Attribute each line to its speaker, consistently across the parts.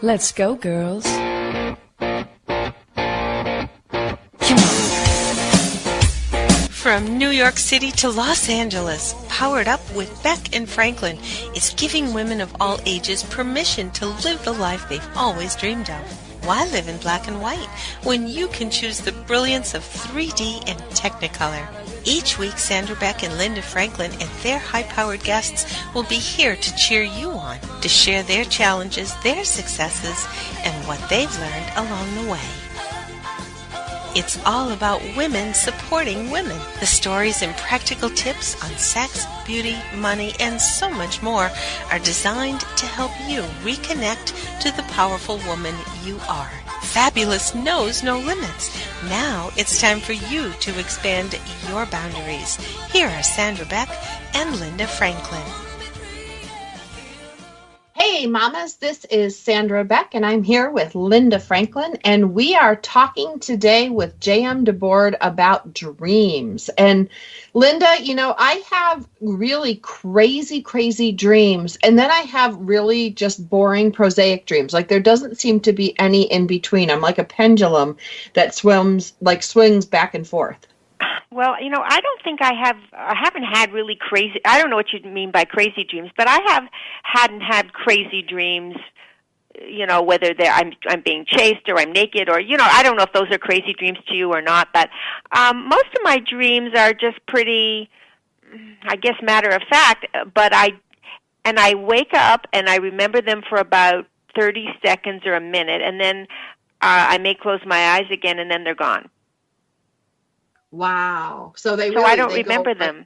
Speaker 1: Let's go, girls. Come on.
Speaker 2: From New York City to Los Angeles, Powered Up with Beck and Franklin is giving women of all ages permission to live the life they've always dreamed of. Why live in black and white when you can choose the brilliance of 3D and Technicolor? Each week, Sandra Beck and Linda Franklin and their high-powered guests will be here to cheer you on, to share their challenges, their successes, and what they've learned along the way. It's all about women supporting women. The stories and practical tips on sex, beauty, money, and so much more are designed to help you reconnect to the powerful woman you are. Fabulous knows no limits. Now it's time for you to expand your boundaries. Here are Sandra Beck and Linda Franklin.
Speaker 3: Hey, mamas, this is Sandra Beck, and I'm here with Linda Franklin, and we are talking today with JM Debord about dreams. And Linda, I have really crazy dreams, and then I have really just boring, prosaic dreams. Like there doesn't seem to be any in between. I'm like a pendulum that swings back and forth.
Speaker 4: Well, I don't think I haven't had really crazy, I don't know what you mean by crazy dreams, but I hadn't had crazy dreams, whether I'm being chased or I'm naked or, I don't know if those are crazy dreams to you or not, but most of my dreams are just pretty, I guess, matter of fact, but I wake up and I remember them for about 30 seconds or a minute, and then I may close my eyes again and then they're gone.
Speaker 3: Wow. So
Speaker 4: I don't remember them.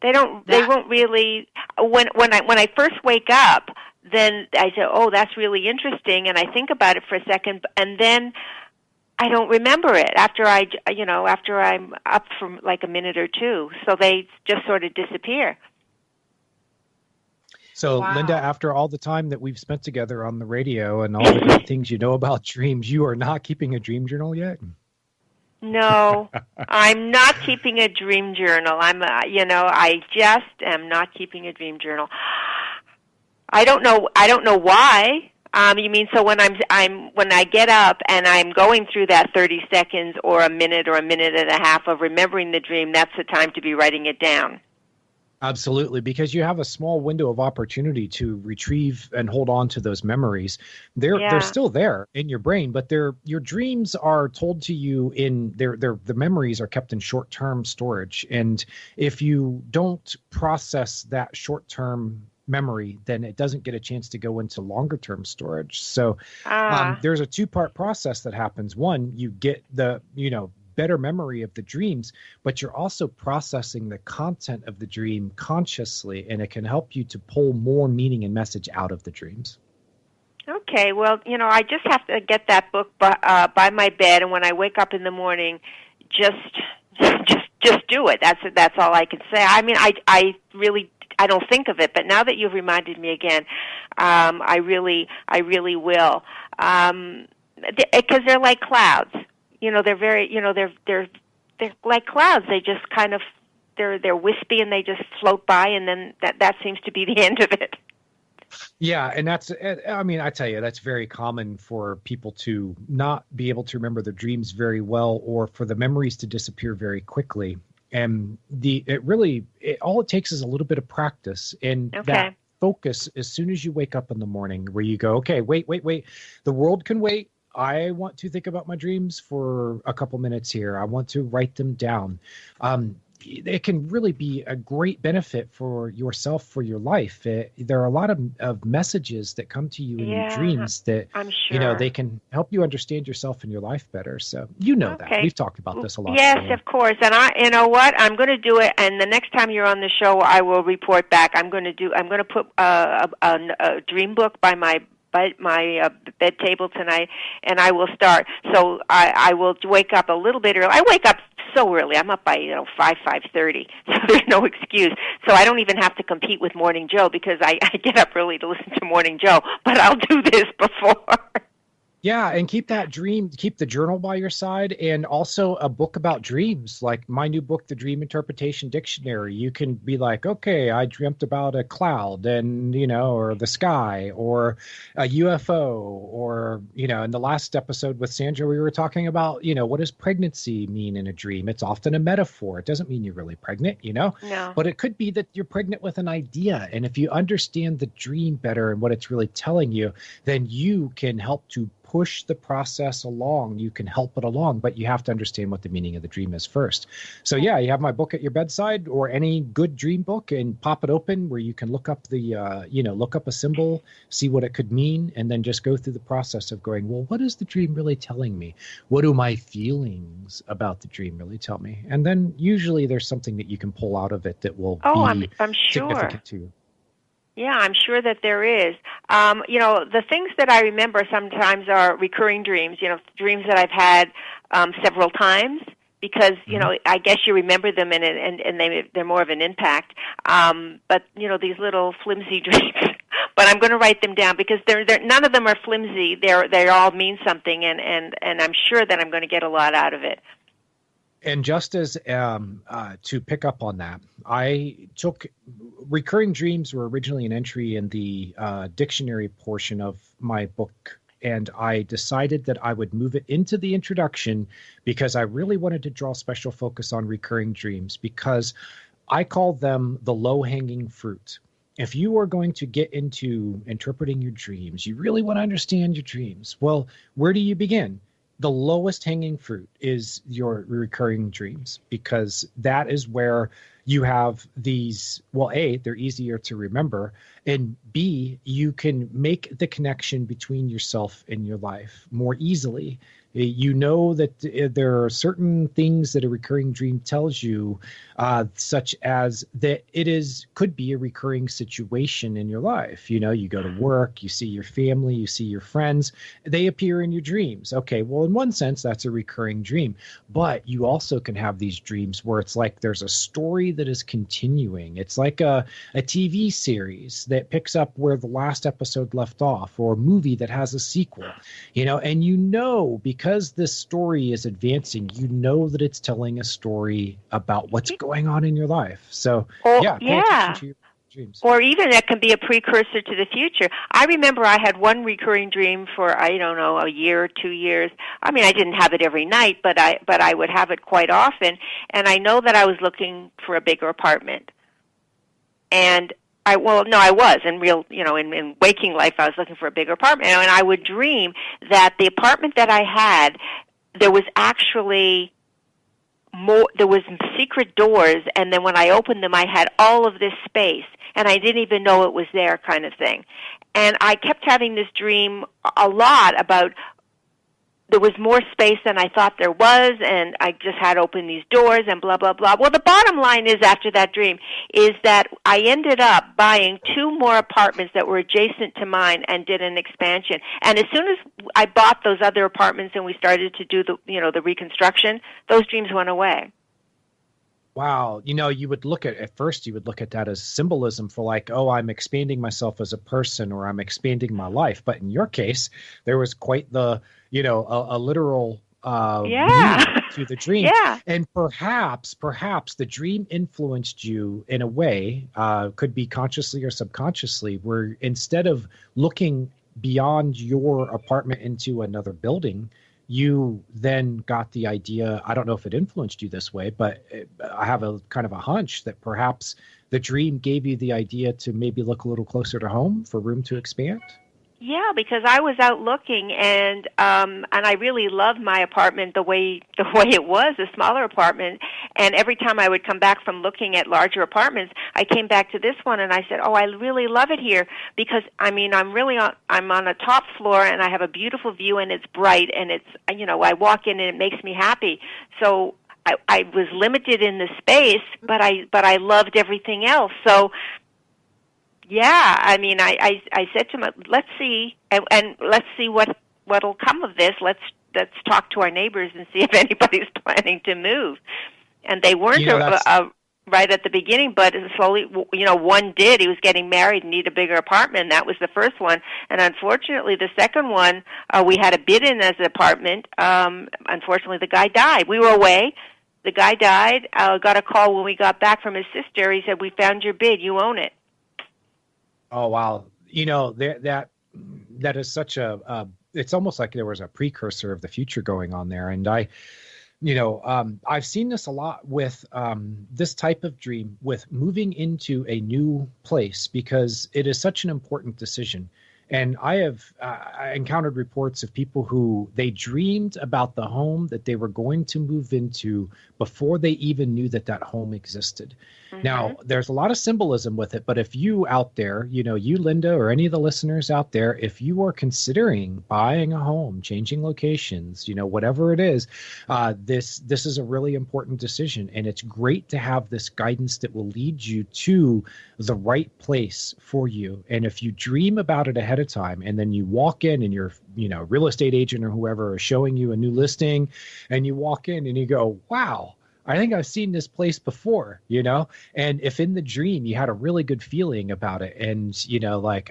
Speaker 4: They won't really, when I first wake up, then I say, oh, that's really interesting, and I think about it for a second, and then I don't remember it after I'm up for like a minute or two. So they just sort of disappear.
Speaker 5: So, wow. Linda, after all the time that we've spent together on the radio and all the great things you know about dreams, you are not keeping a dream journal yet?
Speaker 4: No, I'm not keeping a dream journal. I just am not keeping a dream journal. I don't know why. You mean so when I get up and I'm going through that 30 seconds or a minute and a half of remembering the dream, that's the time to be writing it down.
Speaker 5: Absolutely, because you have a small window of opportunity to retrieve and hold on to those memories. They're still there in your brain, but your dreams are told to you the memories are kept in short-term storage. And if you don't process that short-term memory, then it doesn't get a chance to go into longer-term storage. So there's a two-part process that happens. One, you get the better memory of the dreams, but you're also processing the content of the dream consciously, and it can help you to pull more meaning and message out of the dreams.
Speaker 4: Okay, well, I just have to get that book by my bed, and when I wake up in the morning, just do it. That's all I can say. I mean, I really don't think of it, but now that you've reminded me again, I really will, because they're like clouds. They're very, they're like clouds. They just kind of, they're wispy and they just float by, and then that seems to be the end of it.
Speaker 5: Yeah, and I tell you, that's very common for people to not be able to remember their dreams very well, or for the memories to disappear very quickly. And all it takes is a little bit of practice, and that focus as soon as you wake up in the morning, where you go, okay, wait, the world can wait. I want to think about my dreams for a couple minutes here. I want to write them down. It can really be a great benefit for yourself, for your life. There are a lot of messages that come to you in your dreams that,
Speaker 4: I'm sure.
Speaker 5: They can help you understand yourself and your life better. So that. We've talked about this a lot.
Speaker 4: Yes, of course. And you know what? I'm going to do it. And the next time you're on the show, I will report back. I'm going to put a dream book by my bed table tonight, and I will start. So I will wake up a little bit early. I wake up so early. I'm up by 5:30, so there's no excuse. So I don't even have to compete with Morning Joe, because I get up early to listen to Morning Joe. But I'll do this before.
Speaker 5: Yeah, and keep the journal by your side, and also a book about dreams, like my new book, The Dream Interpretation Dictionary. You can be like, okay, I dreamt about a cloud and, or the sky or a UFO, or, in the last episode with Sandra, we were talking about, what does pregnancy mean in a dream? It's often a metaphor. It doesn't mean you're really pregnant,
Speaker 4: No.
Speaker 5: but it could be that you're pregnant with an idea. And if you understand the dream better and what it's really telling you, then you can help to push the process along. You can help it along, but you have to understand what the meaning of the dream is first. So yeah, you have my book at your bedside, or any good dream book, and pop it open where you can look up look up a symbol, see what it could mean, and then just go through the process of going, well, what is the dream really telling me? What do my feelings about the dream really tell me? And then usually there's something that you can pull out of it that will be
Speaker 4: I'm sure.
Speaker 5: significant to you.
Speaker 4: Yeah, I'm sure that there is. The things that I remember sometimes are recurring dreams, dreams that I've had several times, because, I guess you remember them and they're more of an impact. But, these little flimsy dreams, but I'm going to write them down because they're none of them are flimsy. They all mean something, and I'm sure that I'm going to get a lot out of it.
Speaker 5: And just as to pick up on that, I took recurring dreams were originally an entry in the dictionary portion of my book, and I decided that I would move it into the introduction because I really wanted to draw special focus on recurring dreams, because I call them the low-hanging fruit. If you are going to get into interpreting your dreams, you really want to understand your dreams. Well, where do you begin? The lowest hanging fruit is your recurring dreams, because that is where you have these, well, A, they're easier to remember, and B, you can make the connection between yourself and your life more easily. You know that there are certain things that a recurring dream tells you, such as that could be a recurring situation in your life. You go to work, you see your family, you see your friends, they appear in your dreams. Okay, well, in one sense, that's a recurring dream. But you also can have these dreams where it's like there's a story that is continuing. It's like a TV series that picks up where the last episode left off, or a movie that has a sequel, and because this story is advancing, that it's telling a story about what's going on in your life. So, pay attention to your dreams.
Speaker 4: Or even that can be a precursor to the future. I remember I had one recurring dream for, a year or 2 years. I mean, I didn't have it every night, but I would have it quite often. And I know that I was looking for a bigger apartment. And I was in real, in waking life, I was looking for a bigger apartment, and I would dream that the apartment that I had, there was actually there was secret doors, and then when I opened them, I had all of this space, and I didn't even know it was there, kind of thing. And I kept having this dream a lot about there was more space than I thought there was, and I just had opened these doors and blah, blah, blah. Well, the bottom line is, after that dream, is that I ended up buying 2 more apartments that were adjacent to mine and did an expansion. And as soon as I bought those other apartments and we started to do the reconstruction, those dreams went away.
Speaker 5: Wow. You would look at that as symbolism for like, oh, I'm expanding myself as a person, or I'm expanding my life. But in your case, there was quite the, a literal meaning to the dream.
Speaker 4: Yeah.
Speaker 5: And perhaps the dream influenced you in a way, could be consciously or subconsciously, where instead of looking beyond your apartment into another building, you then got the idea, I don't know if it influenced you this way, but I have a kind of a hunch that perhaps the dream gave you the idea to maybe look a little closer to home for room to expand.
Speaker 4: Yeah, because I was out looking, and I really loved my apartment the way it was, a smaller apartment. And every time I would come back from looking at larger apartments, I came back to this one, and I said, "Oh, I really love it here because I'm on a top floor, and I have a beautiful view, and it's bright, and it's I walk in and it makes me happy." So I was limited in the space, but I loved everything else. So. Yeah, I mean, I said to him, let's see, and let's see what'll come of this. Let's talk to our neighbors and see if anybody's planning to move. And they weren't right at the beginning, but slowly, one did. He was getting married and needed a bigger apartment. That was the first one. And unfortunately, the second one, we had a bid in as an apartment. Unfortunately, the guy died. We were away. The guy died. Got a call when we got back from his sister. He said, "We found your bid. You own it."
Speaker 5: Oh, wow. That is such it's almost like there was a precursor of the future going on there. And I've seen this a lot with this type of dream, with moving into a new place, because it is such an important decision. And I have encountered reports of people who they dreamed about the home that they were going to move into before they even knew that home existed. Mm-hmm. Now, there's a lot of symbolism with it, but if you out there, you, Linda, or any of the listeners out there, if you are considering buying a home, changing locations, whatever it is, this is a really important decision. And it's great to have this guidance that will lead you to the right place for you. And if you dream about it ahead of time, and then you walk in and your real estate agent or whoever is showing you a new listing, and you walk in and you go, wow, I think I've seen this place before, and if in the dream you had a really good feeling about it, and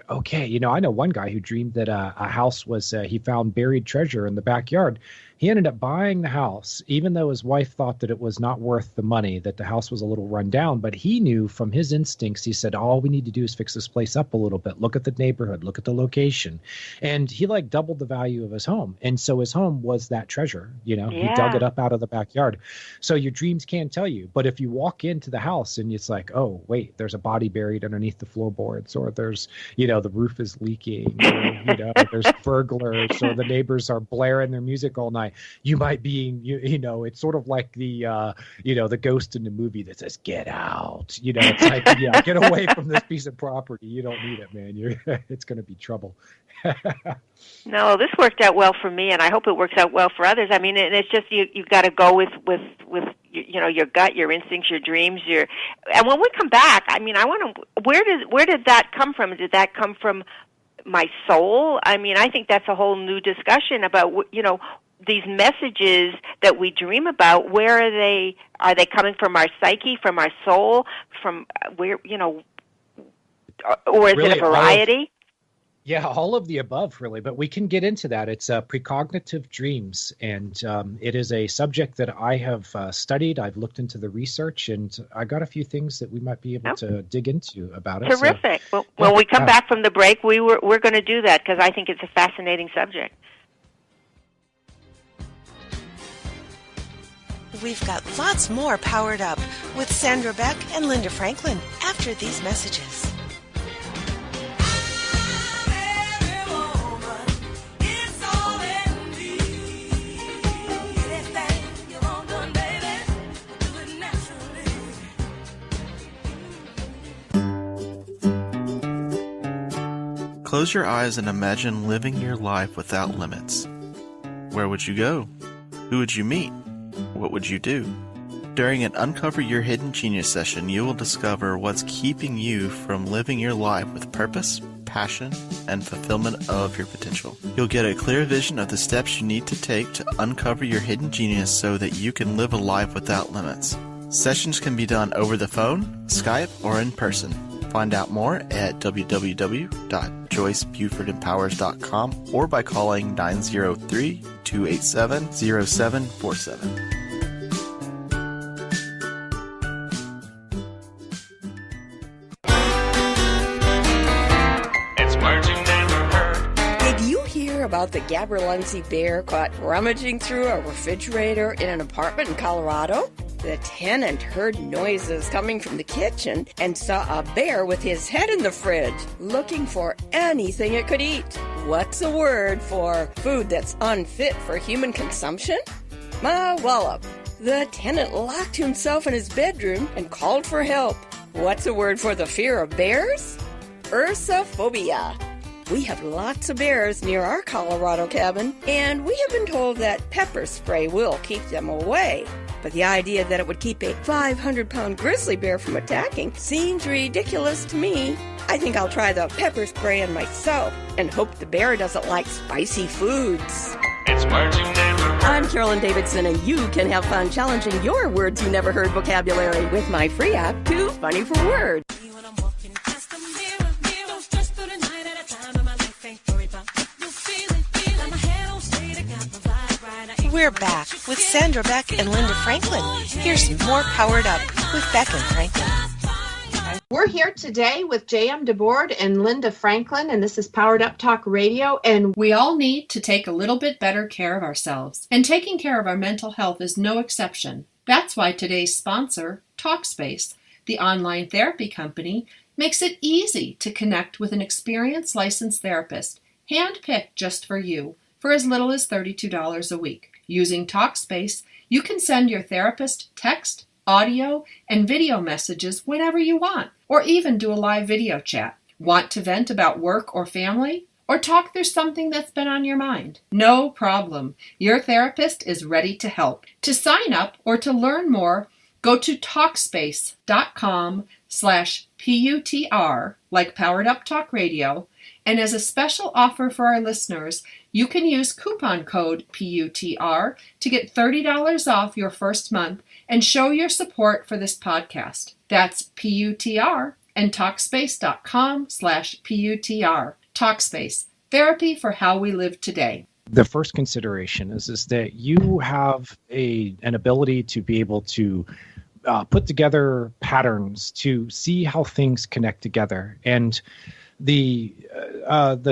Speaker 5: okay, I know one guy who dreamed that a house was he found buried treasure in the backyard. He ended up buying the house, even though his wife thought that it was not worth the money, that the house was a little run down. But he knew from his instincts, he said, all we need to do is fix this place up a little bit. Look at the neighborhood, look at the location. And he doubled the value of his home. And so his home was that treasure, He dug it up out of the backyard. So your dreams can tell you. But if you walk into the house and it's like, oh, wait, there's a body buried underneath the floorboards, or there's, the roof is leaking, or, there's burglars, or the neighbors are blaring their music all night. You might be, it's sort of like the, the ghost in the movie that says, get out, it's like, get away from this piece of property. You don't need it, man. It's going to be trouble.
Speaker 4: No, this worked out well for me, and I hope it works out well for others. I mean, and it's just, you've got to go with your gut, your instincts, your dreams, and when we come back, I mean, I want to, where did that come from? Did that come from my soul? I mean, I think that's a whole new discussion about, these messages that we dream about. Where are they? Are they coming from our psyche, from our soul, from where, or is really, it a variety?
Speaker 5: All of the above, really. But we can get into that. It's precognitive dreams, and it is a subject that I have studied. I've looked into the research, and I got a few things that we might be able to dig into about it.
Speaker 4: Terrific. So, when we come back from the break, we're going to do that, because I think it's a fascinating subject.
Speaker 2: We've got lots more Powered Up with Sandra Beck and Linda Franklin after these messages.
Speaker 6: Close your eyes and imagine living your life without limits. Where would you go? Who would you meet? What would you do? During an Uncover Your Hidden Genius session, you will discover what's keeping you from living your life with purpose, passion, and fulfillment of your potential. You'll get a clear vision of the steps you need to take to uncover your hidden genius so that you can live a life without limits. Sessions can be done over the phone, Skype, or in person. Find out more at www.joycebufordempowers.com or by calling 903-287-0747.
Speaker 7: About the Gaberlunzie bear caught rummaging through a refrigerator in an apartment in Colorado? The tenant heard noises coming from the kitchen and saw a bear with his head in the fridge, looking for anything it could eat. What's a word for food that's unfit for human consumption? Ma wallop. The tenant locked himself in his bedroom and called for help. What's a word for the fear of bears? Ursophobia. We have lots of bears near our Colorado cabin, and we have been told that pepper spray will keep them away. But the idea that it would keep a 500-pound grizzly bear from attacking seems ridiculous to me. I think I'll try the pepper spray on myself and hope the bear doesn't like spicy foods.
Speaker 8: It's words you never heard.
Speaker 7: I'm Carolyn Davidson, and you can have fun challenging your words you never heard vocabulary with my free app, Too Funny for Words.
Speaker 2: We're back with Sandra Beck and Linda Franklin. Here's more Powered Up with Beck and Franklin.
Speaker 3: We're here today with JM Debord and Linda Franklin, and this is Powered Up Talk Radio. And
Speaker 8: we all need to take a little bit better care of ourselves, and taking care of our mental health is no exception. That's why today's sponsor, Talkspace, the online therapy company, makes it easy to connect with an experienced licensed therapist, handpicked just for you, for as little as $32 a week. Using Talkspace, you can send your therapist text, audio, and video messages whenever you want, or even do a live video chat. Want to vent about work or family? Or talk through something that's been on your mind? No problem. Your therapist is ready to help. To sign up or to learn more, go to Talkspace.com/PUTR, like Powered Up Talk Radio, and as a special offer for our listeners, you can use coupon code PUTR to get $30 off your first month and show your support for this podcast. That's PUTR and Talkspace.com/PUTR. Talkspace, therapy for how we live today.
Speaker 5: The first consideration is that you have an ability to be able to put together patterns to see how things connect together. And the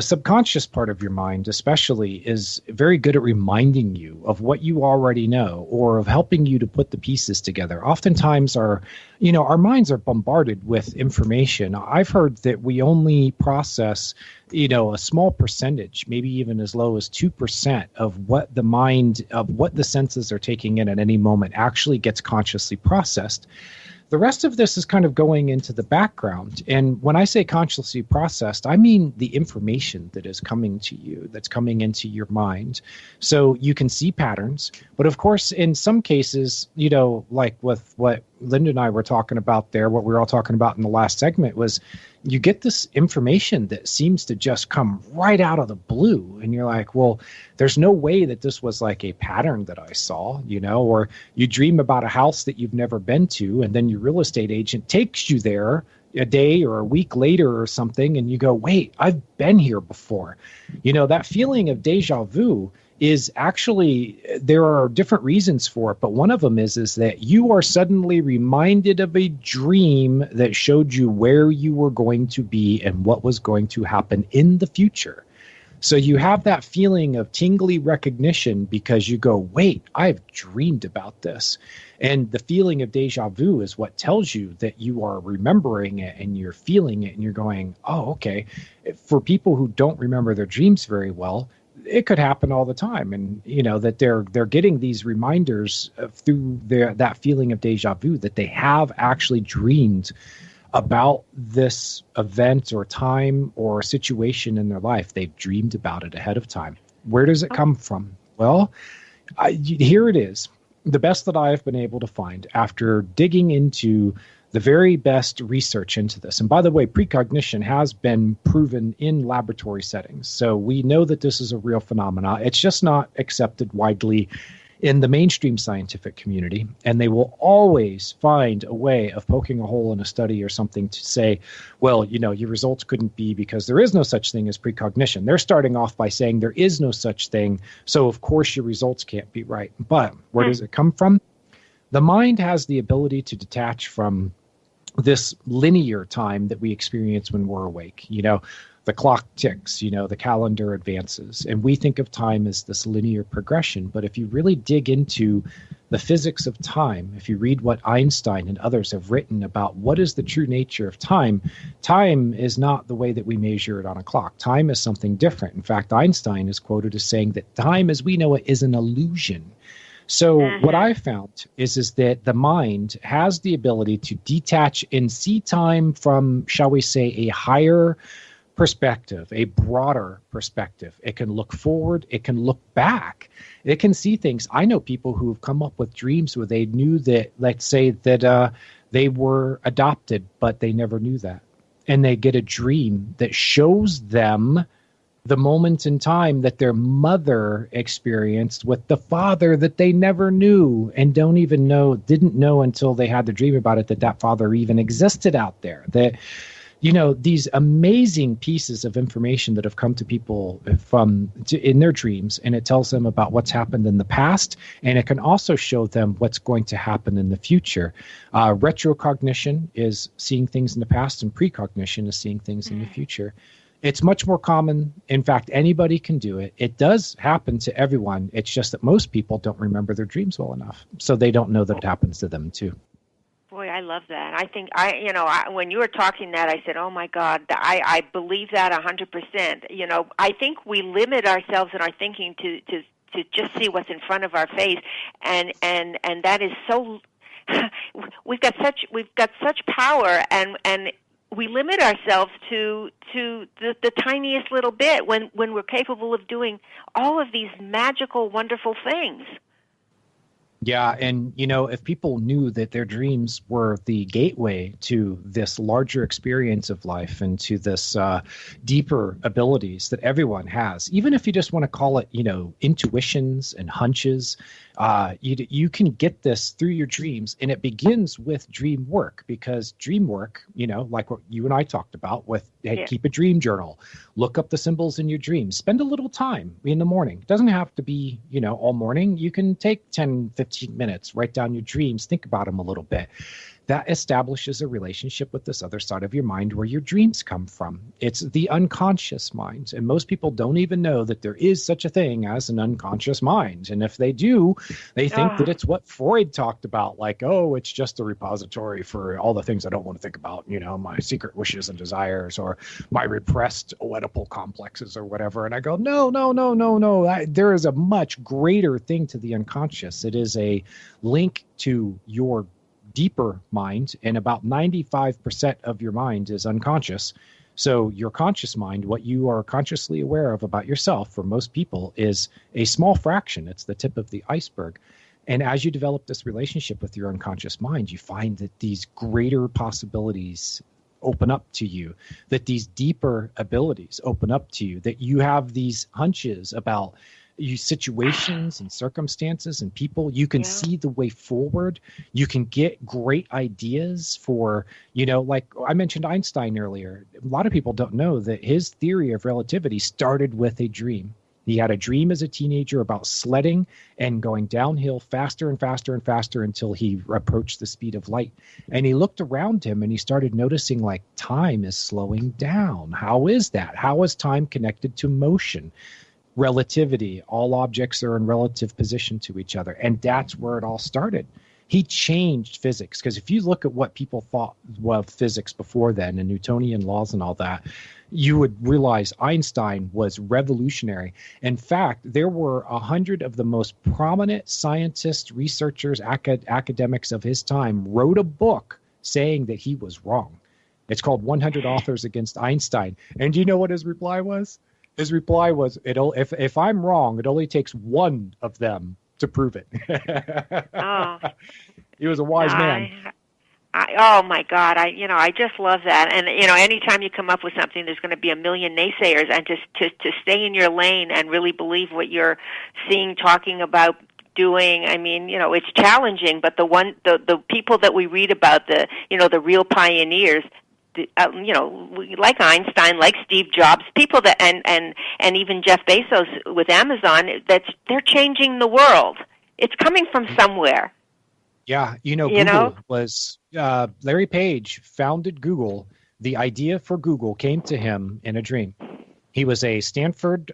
Speaker 5: subconscious part of your mind especially is very good at reminding you of what you already know, or of helping you to put the pieces together. Oftentimes our minds are bombarded with information. I've heard that we only process, a small percentage, maybe even as low as 2% of what the senses are taking in at any moment actually gets consciously processed. The rest of this is kind of going into the background. And when I say consciously processed, I mean the information that is coming to you, that's coming into your mind. So you can see patterns. But of course, in some cases, like with what Linda and I were talking about there, what we were all talking about in the last segment was you get this information that seems to just come right out of the blue. And you're like, well, there's no way that this was like a pattern that I saw, or you dream about a house that you've never been to, and then your real estate agent takes you there a day or a week later or something, and you go, wait, I've been here before. That feeling of deja vu is actually, there are different reasons for it, but one of them is that you are suddenly reminded of a dream that showed you where you were going to be and what was going to happen in the future. So you have that feeling of tingly recognition because you go, wait, I've dreamed about this. And the feeling of deja vu is what tells you that you are remembering it and you're feeling it and you're going, oh, okay. For people who don't remember their dreams very well, it could happen all the time. And, that they're getting these reminders through that feeling of deja vu that they have actually dreamed about this event or time or situation in their life. They've dreamed about it ahead of time. Where does it come from? Well, here it is. The best that I have been able to find after digging into the very best research into this. And by the way, precognition has been proven in laboratory settings. So we know that this is a real phenomenon. It's just not accepted widely in the mainstream scientific community. And they will always find a way of poking a hole in a study or something to say, well, your results couldn't be because there is no such thing as precognition. They're starting off by saying there is no such thing. So of course your results can't be right. But where does it come from? The mind has the ability to detach from this linear time that we experience when we're awake. The clock ticks, the calendar advances, and we think of time as this linear progression. But if you really dig into the physics of time, if you read what Einstein and others have written about what is the true nature of time, time is not the way that we measure it on a clock. Time is something different. In fact, Einstein is quoted as saying that time as we know it is an illusion. So what I found is that the mind has the ability to detach and see time from, shall we say, a higher perspective, a broader perspective. It can look forward. It can look back. It can see things. I know people who have come up with dreams where they knew that, let's say that they were adopted, but they never knew that. And they get a dream that shows them the moment in time that their mother experienced with the father that they never knew and didn't know until they had to dream about it, that father even existed out there. That, these amazing pieces of information that have come to people in their dreams, and it tells them about what's happened in the past, and it can also show them what's going to happen in the future. Retrocognition is seeing things in the past, and precognition is seeing things in the future. It's much more common. In fact, anybody can do it. It does happen to everyone. It's just that most people don't remember their dreams well enough, so they don't know that it happens to them too.
Speaker 4: Boy, I love that. I think when you were talking that, I said, "Oh my God, I believe that 100%." I think we limit ourselves in our thinking to just see what's in front of our face, and that is so. We've got such power, and we limit ourselves to the tiniest little bit when we're capable of doing all of these magical, wonderful things.
Speaker 5: Yeah, and if people knew that their dreams were the gateway to this larger experience of life and to this deeper abilities that everyone has, even if you just want to call it, intuitions and hunches, you can get this through your dreams, and it begins with dream work, because dream work, like what you and I talked about with, keep a dream journal, look up the symbols in your dreams, spend a little time in the morning. It doesn't have to be, all morning. You can take 10, 15 minutes, write down your dreams, think about them a little bit. That establishes a relationship with this other side of your mind where your dreams come from. It's the unconscious mind. And most people don't even know that there is such a thing as an unconscious mind. And if they do, they think that it's what Freud talked about, like, oh, it's just a repository for all the things I don't want to think about, my secret wishes and desires, or my repressed Oedipal complexes or whatever. And I go, no. There is a much greater thing to the unconscious. It is a link to your deeper mind, and about 95% of your mind is unconscious. So your conscious mind, what you are consciously aware of about yourself, for most people, is a small fraction. It's the tip of the iceberg. And as you develop this relationship with your unconscious mind, you find that these greater possibilities open up to you, that these deeper abilities open up to you, that you have these hunches about situations and circumstances and people. You can see the way forward. You can get great ideas for, like I mentioned Einstein earlier. A lot of people don't know that his theory of relativity started with a dream. He had a dream as a teenager about sledding and going downhill faster and faster and faster until he approached the speed of light. And he looked around him and he started noticing, like, time is slowing down. How is that? How is time connected to motion? Relativity, all objects are in relative position to each other. And that's where it all started. He changed physics, because if you look at what people thought of physics before then, and Newtonian laws and all that, you would realize Einstein was revolutionary. In fact, there were 100 of the most prominent scientists, researchers, academics of his time wrote a book saying that he was wrong. It's called 100 Authors Against Einstein. And do you know what his reply was? His reply was, if I'm wrong, it only takes one of them to prove it. He was a wise man.
Speaker 4: Oh my God! I just love that. And anytime you come up with something, there's going to be a million naysayers. And just to stay in your lane and really believe what you're seeing, talking about, doing. I mean, it's challenging, but the people that we read about, the real pioneers. Like Einstein, like Steve Jobs, people that and even Jeff Bezos with Amazon, they're changing the world. It's coming from somewhere.
Speaker 5: Yeah, Google was Larry Page founded Google. The idea for Google came to him in a dream. He was a Stanford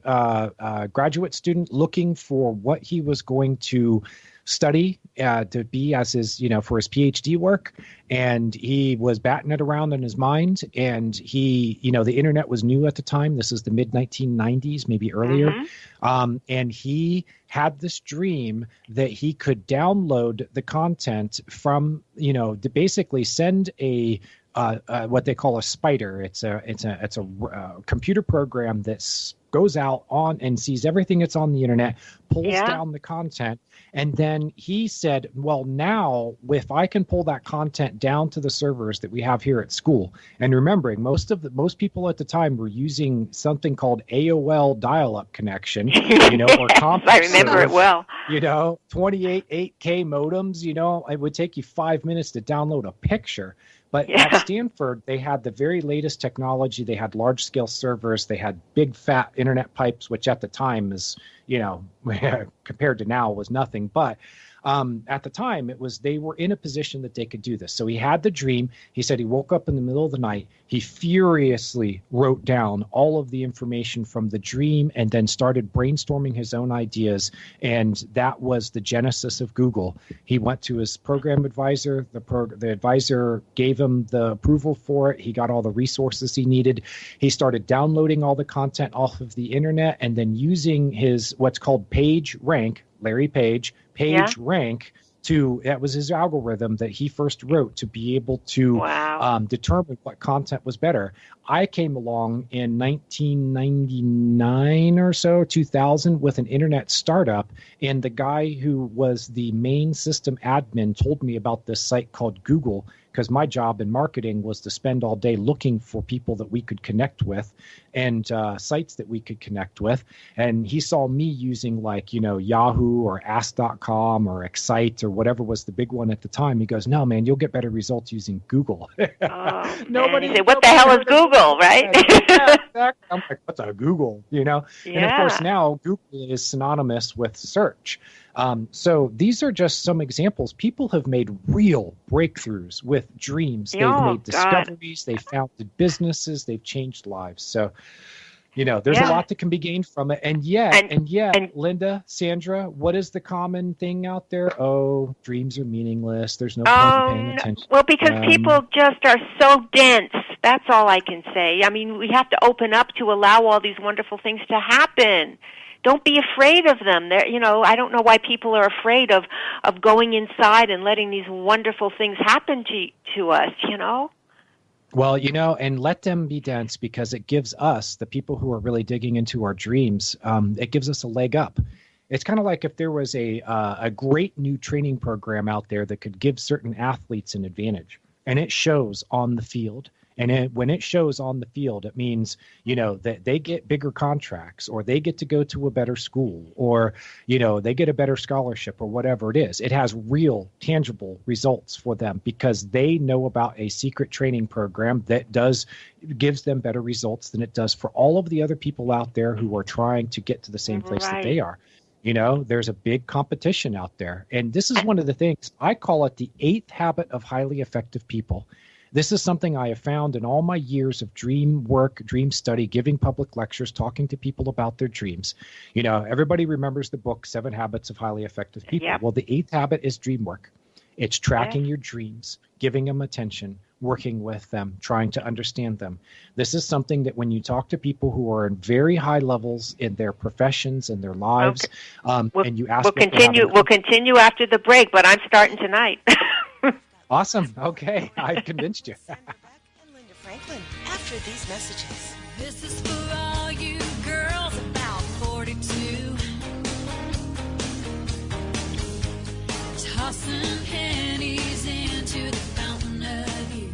Speaker 5: graduate student looking for what he was going to study to be as his, for his PhD work. And he was batting it around in his mind. And he, the internet was new at the time. This is the mid 1990s, maybe earlier. And he had this dream that he could download the content from, to basically send a what they call a spider. It's a computer program that goes out on and sees everything that's on the internet, pulls down the content. And then he said, well, now if I can pull that content down to the servers that we have here at school, and remembering most people at the time were using something called AOL dial-up connection, or
Speaker 4: I remember it well.
Speaker 5: 28.8K modems, it would take you 5 minutes to download a picture. But at Stanford, they had the very latest technology. They had large-scale servers. They had big, fat internet pipes, which at the time is, compared to now was nothing. But at the time, they were in a position that they could do this. So he had the dream. He said he woke up in the middle of the night. He furiously wrote down all of the information from the dream and then started brainstorming his own ideas. And that was the genesis of Google. He went to his program advisor. The advisor gave him the approval for it. He got all the resources he needed. He started downloading all the content off of the internet and then using his what's called page rank, Larry Page rank that was his algorithm that he first wrote to be able to determine what content was better. I came along in 1999 or so, 2000, with an internet startup, and the guy who was the main system admin told me about this site called Google, because my job in marketing was to spend all day looking for people that we could connect with and sites that we could connect with. And he saw me using Yahoo or Ask.com or Excite or whatever was the big one at the time. He goes, no, man, you'll get better results using Google.
Speaker 4: Nobody said, what the hell is Google, right?
Speaker 5: I'm like, what's a Google, And of course now Google is synonymous with search. So these are just some examples. People have made real breakthroughs with dreams. They've made discoveries. They've founded businesses. They've changed lives. So, there's a lot that can be gained from it. And yet, Linda, Sandra, what is the common thing out there? Oh, dreams are meaningless. There's no point in paying attention.
Speaker 4: Well, because people just are so dense. That's all I can say. I mean, we have to open up to allow all these wonderful things to happen. Don't be afraid of them. I don't know why people are afraid of going inside and letting these wonderful things happen to us,
Speaker 5: Well, and let them be dense, because it gives us, the people who are really digging into our dreams, it gives us a leg up. It's kind of like if there was a great new training program out there that could give certain athletes an advantage, and it shows on the field. And when it shows on the field, it means, that they get bigger contracts, or they get to go to a better school, or, they get a better scholarship, or whatever it is. It has real, tangible results for them because they know about a secret training program that gives them better results than it does for all of the other people out there who are trying to get to the same place that they are. There's a big competition out there. And this is one of the things, I call it the 8th habit of highly effective people. This is something I have found in all my years of dream work, dream study, giving public lectures, talking to people about their dreams. Everybody remembers the book, 7 Habits of Highly Effective People. Yep. Well, the 8th habit is dream work. It's tracking your dreams, giving them attention, working with them, trying to understand them. This is something that when you talk to people who are in very high levels in their professions and their lives, and you ask
Speaker 4: we'll continue after the break, but I'm starting tonight.
Speaker 5: Awesome. Okay. I've convinced you.
Speaker 2: Beck and Linda Franklin after these messages.
Speaker 1: This is for all you girls about 42. Tossing pennies into the fountain of youth.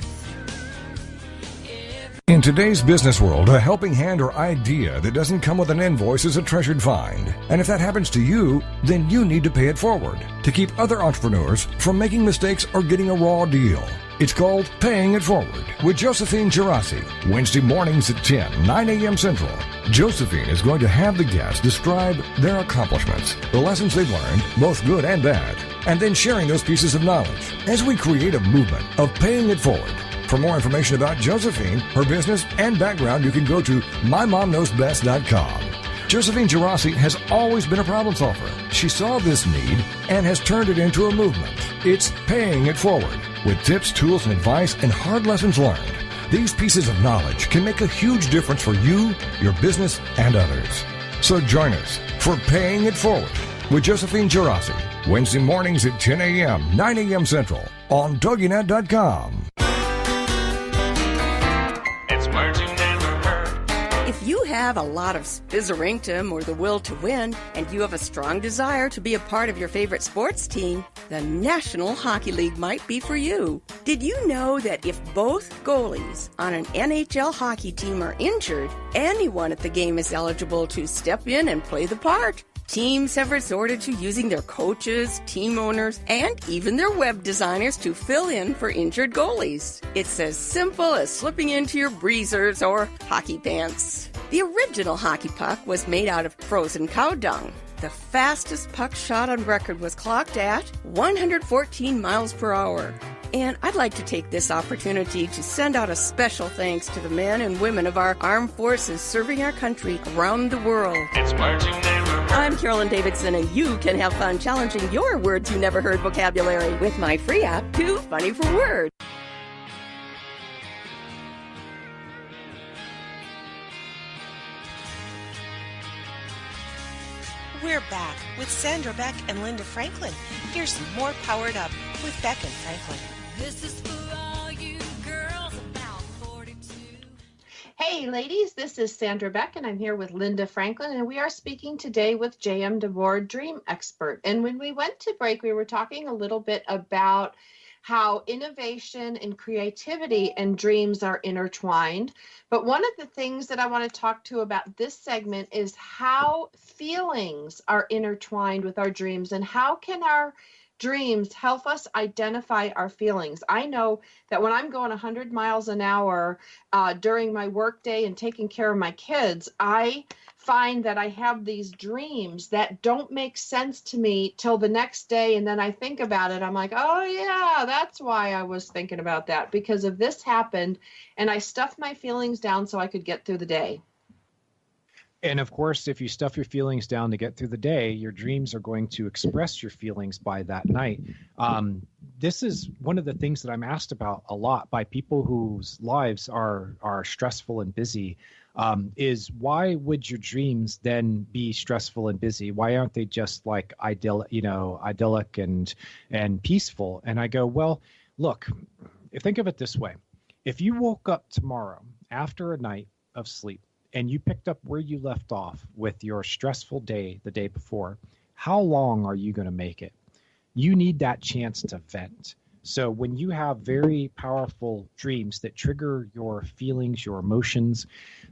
Speaker 9: In today's business world, a helping hand or idea that doesn't come with an invoice is a treasured find. And if that happens to you, then you need to pay it forward to keep other entrepreneurs from making mistakes or getting a raw deal. It's called Paying It Forward with Josephine Gerasi, Wednesday mornings at 10, 9 a.m. Central. Josephine is going to have the guests describe their accomplishments, the lessons they've learned, both good and bad, and then sharing those pieces of knowledge as we create a movement of paying it forward. For more information about Josephine, her business, and background, you can go to mymomknowsbest.com. Josephine Gerasi has always been a problem solver. She saw this need and has turned it into a movement. It's Paying It Forward with tips, tools, and advice and hard lessons learned. These pieces of knowledge can make a huge difference for you, your business, and others. So join us for Paying It Forward with Josephine Gerasi, Wednesday mornings at 10 a.m., 9 a.m. Central on TogiNet.com.
Speaker 10: words you never heard.
Speaker 7: If you have a lot of spizzerinctum or the will to win, and you have a strong desire to be a part of your favorite sports team, the National Hockey League might be for you. Did you know that if both goalies on an NHL hockey team are injured, anyone at the game is eligible to step in and play the part? Teams have resorted to using their coaches, team owners, and even their web designers to fill in for injured goalies. It's as simple as slipping into your breezers or hockey pants. The original hockey puck was made out of frozen cow dung. The fastest puck shot on record was clocked at 114 miles per hour. And I'd like to take this opportunity to send out a special thanks to the men and women of our armed forces serving our country around the world.
Speaker 10: It's words you never heard.
Speaker 7: I'm Carolyn Davidson, and you can have fun challenging your words you never heard vocabulary with my free app, Too Funny for Words.
Speaker 2: We're back with Sandra Beck and Linda Franklin. Here's some more Powered Up with Beck and Franklin.
Speaker 1: This is for all you girls about 42.
Speaker 3: Hey, ladies, this is Sandra Beck, and I'm here with Linda Franklin, and we are speaking today with JM Debord, dream expert. And when we went to break, we were talking a little bit about how innovation and creativity and dreams are intertwined. But one of the things that I want to talk to about this segment is how feelings are intertwined with our dreams, and how can our dreams help us identify our feelings. I know that when I'm going 100 miles an hour during my workday and taking care of my kids, I find that I have these dreams that don't make sense to me till the next day. And then I think about it. I'm like, oh yeah, that's why I was thinking about that, because of this happened. And I stuffed my feelings down so I could get through the day.
Speaker 5: And of course, if you stuff your feelings down to get through the day, your dreams are going to express your feelings by that night. This is one of the things that I'm asked about a lot by people whose lives are stressful and busy. Is why would your dreams then be stressful and busy? Why aren't they just like idyllic and peaceful? And I go, well, look, think of it this way. If you woke up tomorrow after a night of sleep, and you picked up where you left off with your stressful day the day before, how long are you going to make it? You need that chance to vent. So when you have very powerful dreams that trigger your feelings, your emotions,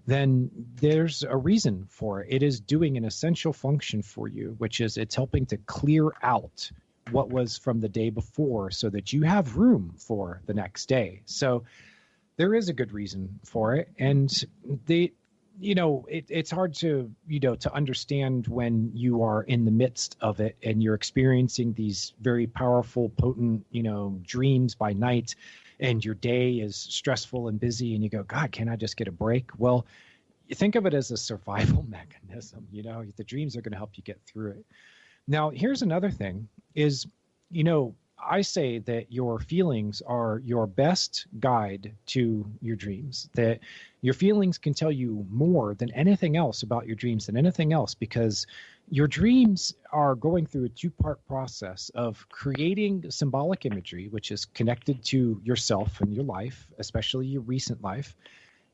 Speaker 5: then there's a reason for it. It is doing an essential function for you, which is it's helping to clear out what was from the day before so that you have room for the next day. So there is a good reason for it. And it's hard to understand when you are in the midst of it and you're experiencing these very powerful, potent, dreams by night, and your day is stressful and busy, and you go, God, can I just get a break? Well, you think of it as a survival mechanism. The dreams are going to help you get through it. Now, here's another thing is, I say that your feelings are your best guide to your dreams, that your feelings can tell you more than anything else about your dreams, than anything else, because your dreams are going through a two-part process of creating symbolic imagery, which is connected to yourself and your life, especially your recent life.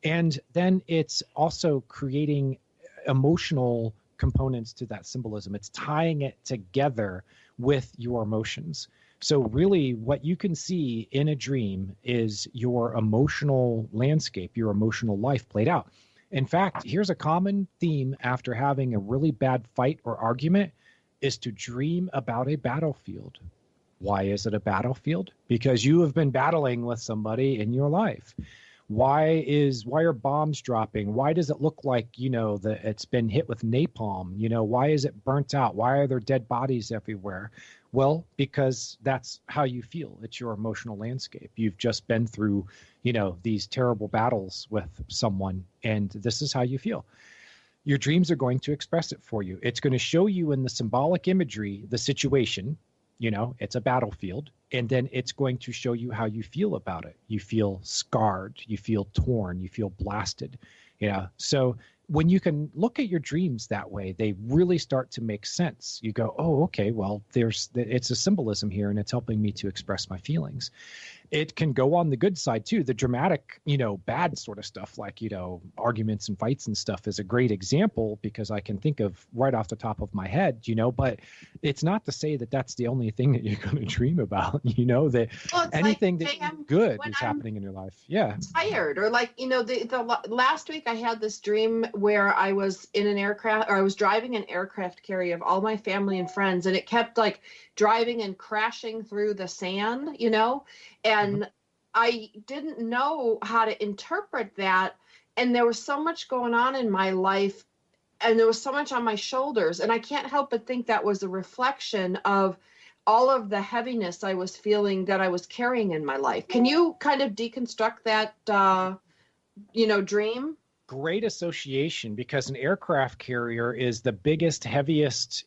Speaker 5: And then it's also creating emotional components to that symbolism. It's tying it together with your emotions. So really what you can see in a dream is your emotional landscape, your emotional life played out. In fact, here's a common theme after having a really bad fight or argument is to dream about a battlefield. Why is it a battlefield? Because you have been battling with somebody in your life. Why are bombs dropping? Why does it look like, that it's been hit with napalm? Why is it burnt out? Why are there dead bodies everywhere? Well, because that's how you feel. It's your emotional landscape. You've just been through, these terrible battles with someone, and this is how you feel. Your dreams are going to express it for you. It's going to show you in the symbolic imagery, the situation, it's a battlefield, and then it's going to show you how you feel about it. You feel scarred, you feel torn, you feel blasted, So when you can look at your dreams that way, they really start to make sense. You go, oh, okay, well, it's a symbolism here, and it's helping me to express my feelings. it can go on the good side too. The dramatic, bad sort of stuff like, arguments and fights and stuff is a great example because I can think of right off the top of my head, but it's not to say that that's the only thing that you're going to dream about, that anything that good is happening in your life. Yeah.
Speaker 3: Tired or the last week I had this dream where I was in an aircraft, or I was driving an aircraft carrier of all my family and friends, and it kept like driving and crashing through the sand, and I didn't know how to interpret that. And there was so much going on in my life, and there was so much on my shoulders. And I can't help but think that was a reflection of all of the heaviness I was feeling that I was carrying in my life. Can you kind of deconstruct that, dream?
Speaker 5: Great association, because an aircraft carrier is the biggest, heaviest,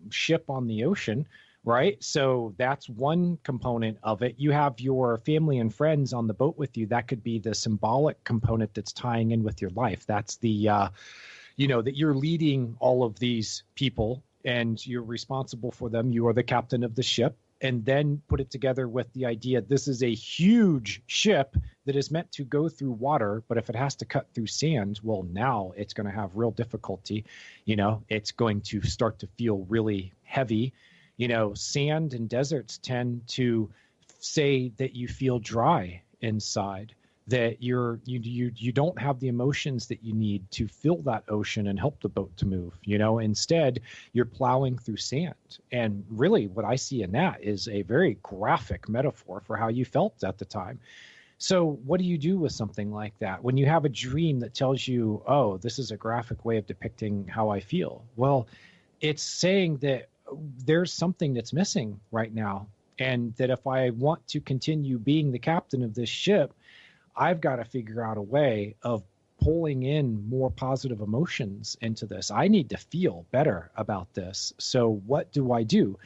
Speaker 5: ship on the ocean. Right. So that's one component of it. You have your family and friends on the boat with you. That could be the symbolic component that's tying in with your life. That's the, that you're leading all of these people and you're responsible for them. You are the captain of the ship. And then put it together with the idea this is a huge ship that is meant to go through water. But if it has to cut through sand, well, now it's going to have real difficulty. It's going to start to feel really heavy. Sand and deserts tend to say that you feel dry inside, that you don't have the emotions that you need to fill that ocean and help the boat to move. Instead, you're plowing through sand. And really what I see in that is a very graphic metaphor for how you felt at the time. So what do you do with something like that? When you have a dream that tells you, oh, this is a graphic way of depicting how I feel. Well, it's saying that there's something that's missing right now. And that if I want to continue being the captain of this ship, I've got to figure out a way of pulling in more positive emotions into this. I need to feel better about this. So what do I do?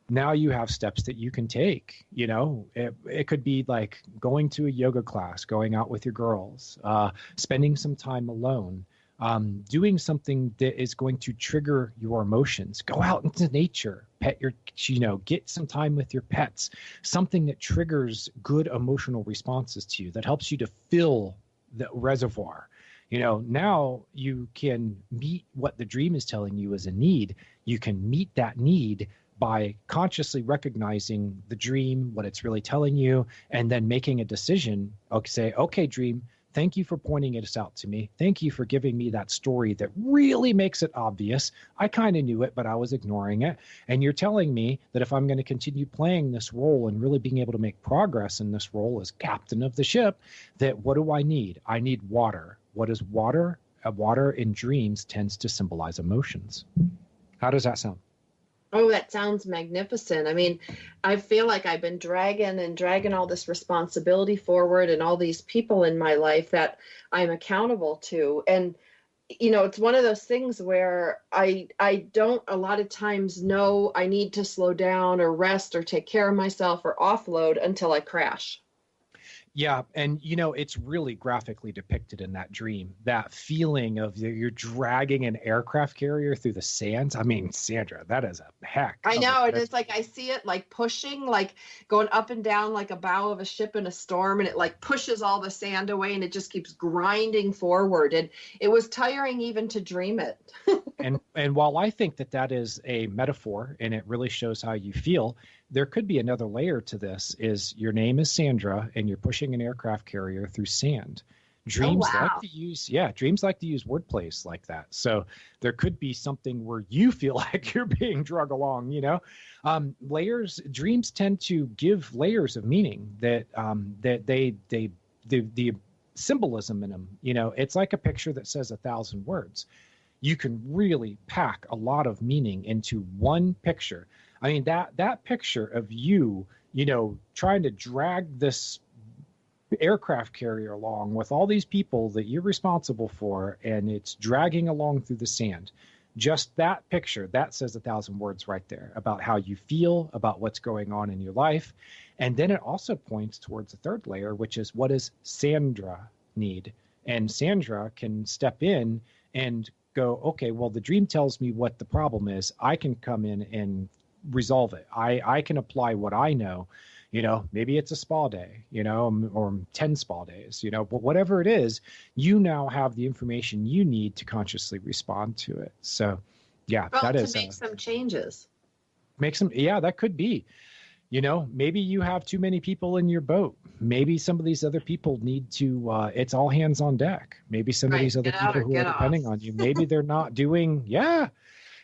Speaker 5: Now you have steps that you can take. It could be like going to a yoga class, going out with your girls, spending some time alone, doing something that is going to trigger your emotions. Go out into nature, get some time with your pets, something that triggers good emotional responses to you, that helps you to fill the reservoir. Now you can meet what the dream is telling you is a need. You can meet that need by consciously recognizing the dream, what it's really telling you, and then making a decision. Okay, dream, thank you for pointing this out to me. Thank you for giving me that story that really makes it obvious. I kind of knew it, but I was ignoring it. And you're telling me that if I'm going to continue playing this role and really being able to make progress in this role as captain of the ship, that what do I need? I need water. What is water? Water in dreams tends to symbolize emotions. How does that sound?
Speaker 3: Oh, that sounds magnificent. I mean, I feel like I've been dragging all this responsibility forward and all these people in my life that I'm accountable to. And, it's one of those things where I don't a lot of times know I need to slow down or rest or take care of myself or offload until I crash.
Speaker 5: Yeah. And, it's really graphically depicted in that dream, that feeling of you're dragging an aircraft carrier through the sands. I mean, Sandra, that is a heck.
Speaker 3: I know. And it's like I see it like pushing, like going up and down like a bow of a ship in a storm. And it like pushes all the sand away and it just keeps grinding forward. And it was tiring even to dream it.
Speaker 5: And while I think that is a metaphor and it really shows how you feel, there could be another layer to this. Is your name is Sandra and you're pushing an aircraft carrier through sand. Dreams like to use wordplays like that. So there could be something where you feel like you're being drug along, layers. Dreams tend to give layers of meaning that the symbolism in them, it's like a picture that says 1,000 words. You can really pack a lot of meaning into one picture. I mean, that picture of you, trying to drag this aircraft carrier along with all these people that you're responsible for, and it's dragging along through the sand. Just that picture, that says 1,000 words right there about how you feel, about what's going on in your life. And then it also points towards the third layer, which is what does Sandra need? And Sandra can step in and go, okay, well, the dream tells me what the problem is. I can come in and resolve it. I can apply what I know Maybe it's a spa day, or 10 spa days, but whatever it is, you now have the information you need to consciously respond to it. So yeah,
Speaker 3: well,
Speaker 5: that is
Speaker 3: to make some changes.
Speaker 5: That could be. Maybe you have too many people in your boat. Maybe some of these other people need to, it's all hands on deck. Maybe some of these other people who are depending on you, maybe they're not doing, yeah.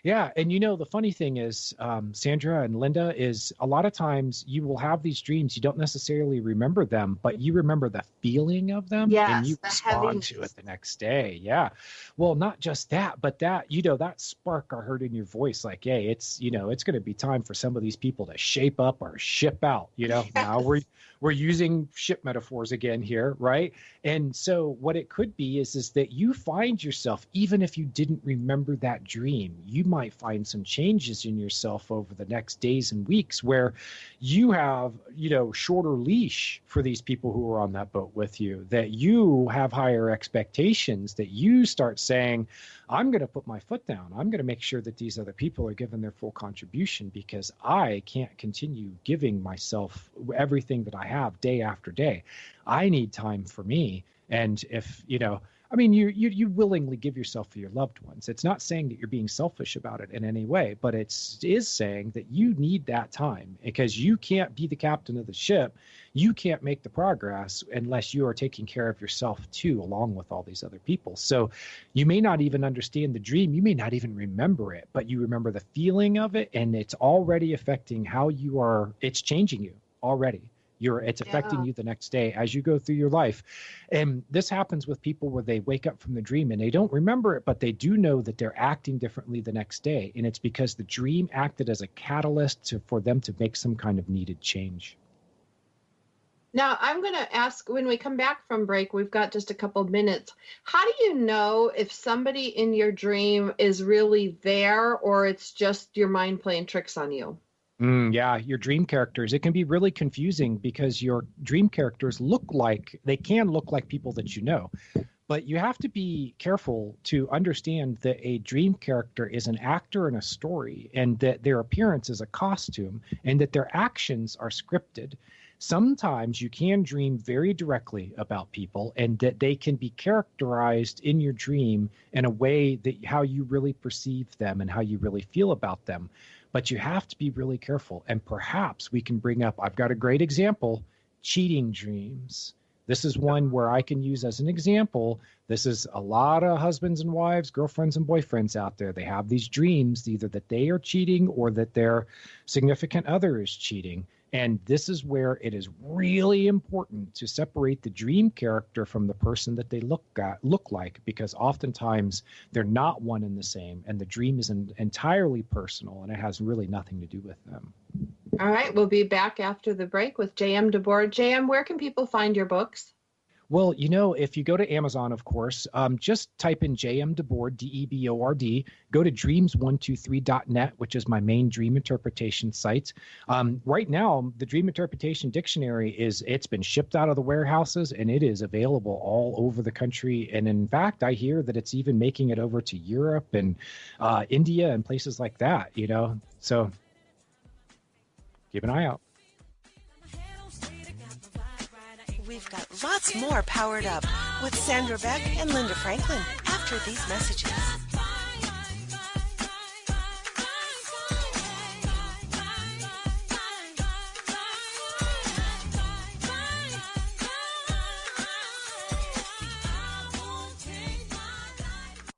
Speaker 5: And the funny thing is, Sandra and Linda, is a lot of times you will have these dreams. You don't necessarily remember them, but you remember the feeling of them, and you respond to it the next day. Yeah. Well, not just that, but that, that spark I heard in your voice, like, hey, it's going to be time for some of these people to shape up or ship out, Yes. Now we're using ship metaphors again here, right? And so what it could be is that you find yourself, even if you didn't remember that dream, you might find some changes in yourself over the next days and weeks where you have, shorter leash for these people who are on that boat with you, that you have higher expectations, that you start saying, I'm going to put my foot down. I'm going to make sure that these other people are given their full contribution, because I can't continue giving myself everything that I have day after day. I need time for me. And if, you willingly give yourself for your loved ones. It's not saying that you're being selfish about it in any way, but it is saying that you need that time, because you can't be the captain of the ship. You can't make the progress unless you are taking care of yourself too, along with all these other people. So you may not even understand the dream. You may not even remember it, but you remember the feeling of it, and it's already affecting how you are. It's changing you already. It's affecting you the next day as you go through your life. And this happens with people where they wake up from the dream and they don't remember it, but they do know that they're acting differently the next day. And it's because the dream acted as a catalyst for them to make some kind of needed change.
Speaker 3: Now, I'm going to ask, when we come back from break, we've got just a couple of minutes. How do you know if somebody in your dream is really there, or it's just your mind playing tricks on you?
Speaker 5: Your dream characters. It can be really confusing because your dream characters can look like people that you know. But you have to be careful to understand that a dream character is an actor in a story, and that their appearance is a costume, and that their actions are scripted. Sometimes you can dream very directly about people, and that they can be characterized in your dream in a way that how you really perceive them and how you really feel about them. But you have to be really careful. And perhaps we can bring up, I've got a great example, cheating dreams. This is one where I can use as an example. This is a lot of husbands and wives, girlfriends and boyfriends out there. They have these dreams, either that they are cheating or that their significant other is cheating. And this is where it is really important to separate the dream character from the person that they look like, because oftentimes they're not one and the same, and the dream is entirely personal, and it has really nothing to do with them.
Speaker 3: All right, we'll be back after the break with JM Debord. JM, where can people find your books?
Speaker 5: Well, if you go to Amazon, of course, just type in JM Debord, Debord, go to dreams123.net, which is my main dream interpretation site. Right now, the Dream Interpretation Dictionary it's been shipped out of the warehouses, and it is available all over the country. And in fact, I hear that it's even making it over to Europe and India and places like that, So keep an eye out.
Speaker 2: We've got lots more Powered Up with Sandra Beck and Linda Franklin after these messages.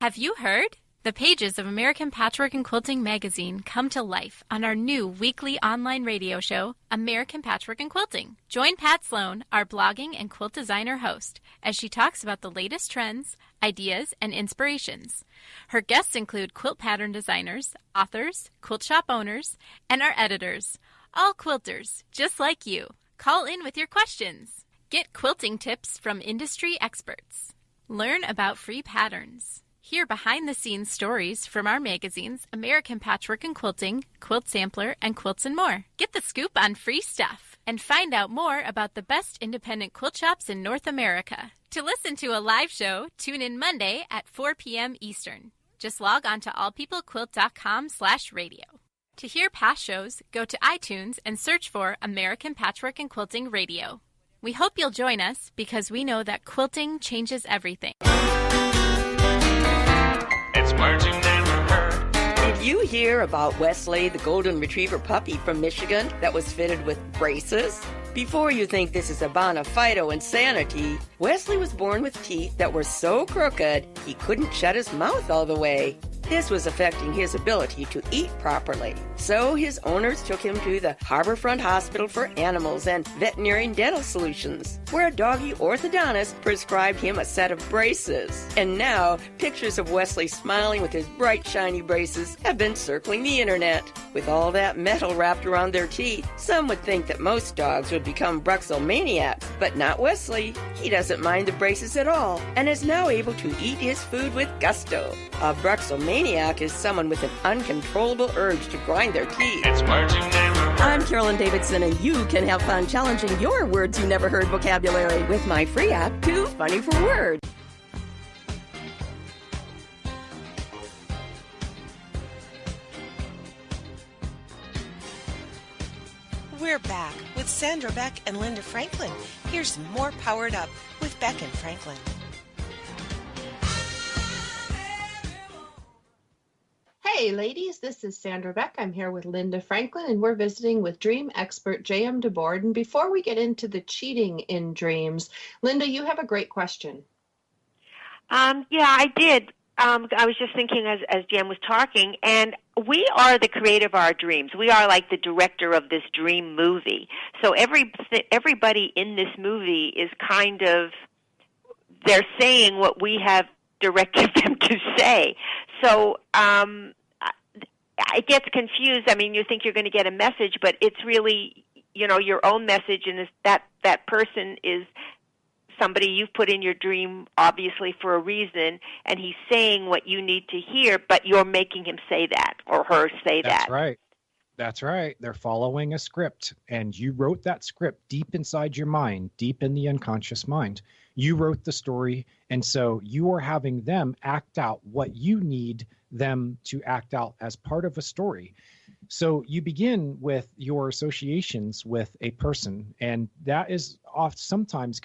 Speaker 11: Have you heard? The pages of American Patchwork and Quilting magazine come to life on our new weekly online radio show, American Patchwork and Quilting. Join Pat Sloan, our blogging and quilt designer host, as she talks about the latest trends, ideas, and inspirations. Her guests include quilt pattern designers, authors, quilt shop owners, and our editors, all quilters, just like you. Call in with your questions. Get quilting tips from industry experts. Learn about free patterns. Hear behind-the-scenes stories from our magazines, American Patchwork and Quilting, Quilt Sampler, and Quilts and More. Get the scoop on free stuff and find out more about the best independent quilt shops in North America. To listen to a live show, tune in Monday at 4 p.m. Eastern. Just log on to allpeoplequilt.com/radio. To hear past shows, go to iTunes and search for American Patchwork and Quilting Radio. We hope you'll join us because we know that quilting changes everything.
Speaker 10: It's words you never heard.
Speaker 7: Did you hear about Wesley, the golden retriever puppy from Michigan that was fitted with braces? Before you think this is a bona fide insanity, Wesley was born with teeth that were so crooked he couldn't shut his mouth all the way. This was affecting his ability to eat properly. So his owners took him to the Harborfront Hospital for Animals and Veterinary and Dental Solutions, where a doggy orthodontist prescribed him a set of braces. And now, pictures of Wesley smiling with his bright, shiny braces have been circling the internet. With all that metal wrapped around their teeth, some would think that most dogs would become bruxomaniacs, but not Wesley. He doesn't mind the braces at all, and is now able to eat his food with gusto. A bruxomaniac is someone with an uncontrollable urge to grind their teeth.
Speaker 10: It's words you never heard.
Speaker 7: I'm Carolyn Davidson, and you can have fun challenging your words you never heard vocabulary with my free app, Too Funny for Words.
Speaker 2: We're back with Sandra Beck and Linda Franklin. Here's more Powered Up with Beck and Franklin.
Speaker 3: Hey ladies, this is Sandra Beck. I'm here with Linda Franklin, and we're visiting with dream expert JM Debord. And before we get into the cheating in dreams, Linda, you have a great question.
Speaker 4: Yeah, I did. I was just thinking as Jan was talking, and we are the creator of our dreams. We are like the director of this dream movie. So everybody in this movie is kind of, they're saying what we have directed them to say. So it gets confused. I mean, you think you're going to get a message, but it's really, your own message, and that person is somebody you've put in your dream, obviously, for a reason, and he's saying what you need to hear, but you're making him say that or her say that.
Speaker 5: That's right. That's right. They're following a script, and you wrote that script deep inside your mind, deep in the unconscious mind. You wrote the story, and so you are having them act out what you need them to act out as part of a story. So you begin with your associations with a person, and that is oftentimes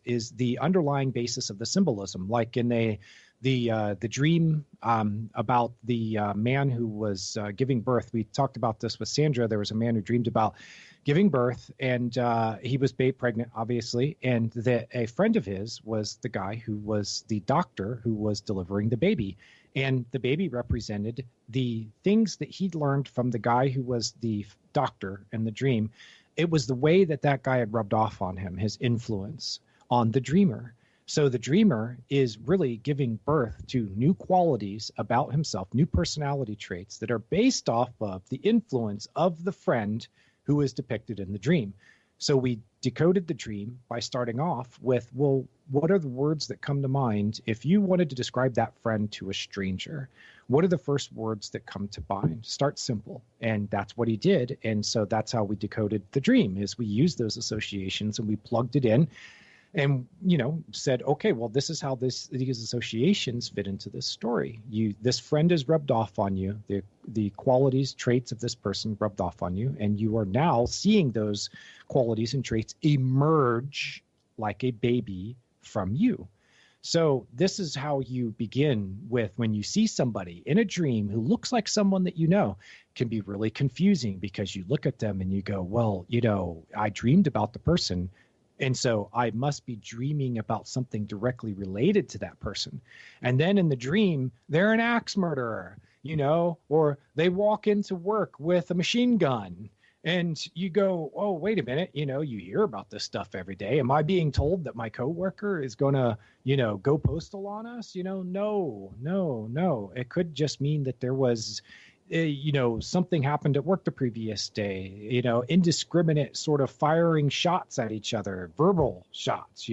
Speaker 5: is the underlying basis of the symbolism. Like in the dream about the man who was giving birth. We talked about this with Sandra. There was a man who dreamed about giving birth, and he was pregnant, obviously, and a friend of his was the guy who was the doctor who was delivering the baby. And the baby represented the things that he'd learned from the guy who was the doctor in the dream. It was the way that guy had rubbed off on him, his influence on the dreamer. So the dreamer is really giving birth to new qualities about himself, new personality traits that are based off of the influence of the friend who is depicted in the dream. So we decoded the dream by starting off with, well, what are the words that come to mind if you wanted to describe that friend to a stranger? What are the first words that come to mind? Start simple. And that's what he did. And so that's how we decoded the dream, is we used those associations and we plugged it in and, said, okay, well, this is how these associations fit into this story. This friend is rubbed off on you. The qualities, traits of this person rubbed off on you. And you are now seeing those qualities and traits emerge like a baby from you. So this is how you begin with, when you see somebody in a dream who looks like someone that can be really confusing, because you look at them and you go, well, I dreamed about the person, and so I must be dreaming about something directly related to that person. And then in the dream, they're an axe murderer, or they walk into work with a machine gun. And you go, oh, wait a minute, you hear about this stuff every day. Am I being told that my coworker is going to, go postal on us? No. It could just mean that there was, something happened at work the previous day, indiscriminate sort of firing shots at each other, verbal shots,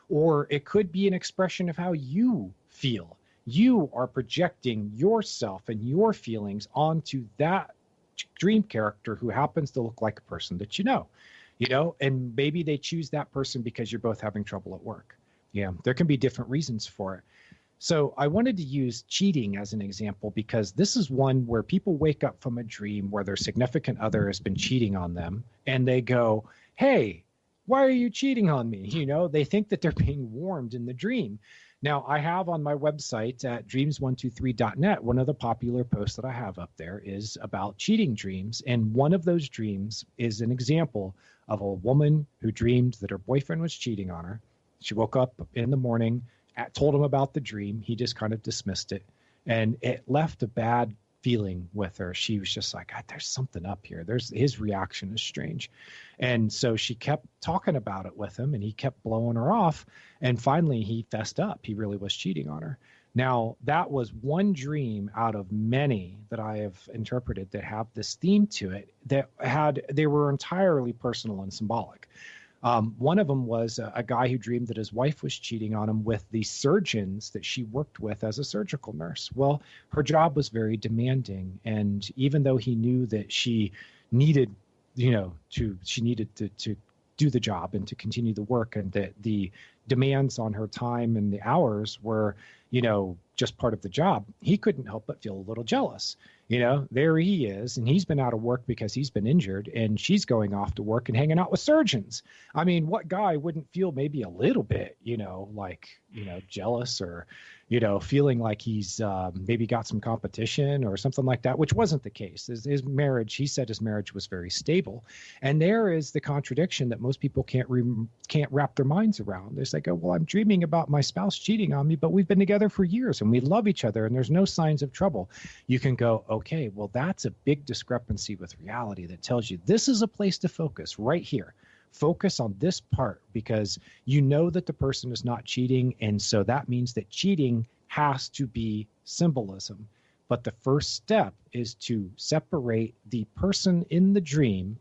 Speaker 5: or it could be an expression of how you feel. You are projecting yourself and your feelings onto that dream character who happens to look like a person that and maybe they choose that person because you're both having trouble at work. Yeah, there can be different reasons for it. So I wanted to use cheating as an example because this is one where people wake up from a dream where their significant other has been cheating on them and they go, hey, why are you cheating on me? They think that they're being warned in the dream. Now, I have on my website at dreams123.net, one of the popular posts that I have up there is about cheating dreams. And one of those dreams is an example of a woman who dreamed that her boyfriend was cheating on her. She woke up in the morning, told him about the dream. He just kind of dismissed it. And it left a bad feeling with her. She was just like, there's something up here. His reaction is strange. And so she kept talking about it with him and he kept blowing her off. And finally he fessed up. He really was cheating on her. Now, that was one dream out of many that I have interpreted that have this theme to it they were entirely personal and symbolic. One of them was a guy who dreamed that his wife was cheating on him with the surgeons that she worked with as a surgical nurse. Well, her job was very demanding. And even though he knew that she needed, to do the job and to continue the work, and that the demands on her time and the hours were, just part of the job, he couldn't help but feel a little jealous. There he is, and he's been out of work because he's been injured, and she's going off to work and hanging out with surgeons. I mean, what guy wouldn't feel maybe a little bit, jealous or, feeling like he's maybe got some competition or something like that, which wasn't the case. His marriage, he said his marriage was very stable. And there is the contradiction that most people can't wrap their minds around. They go, well, I'm dreaming about my spouse cheating on me, but we've been together for years and we love each other and there's no signs of trouble. You can go, okay, well, that's a big discrepancy with reality that tells you this is a place to focus right here. Focus on this part because you know that the person is not cheating. And so that means that cheating has to be symbolism. But the first step is to separate the person in the dream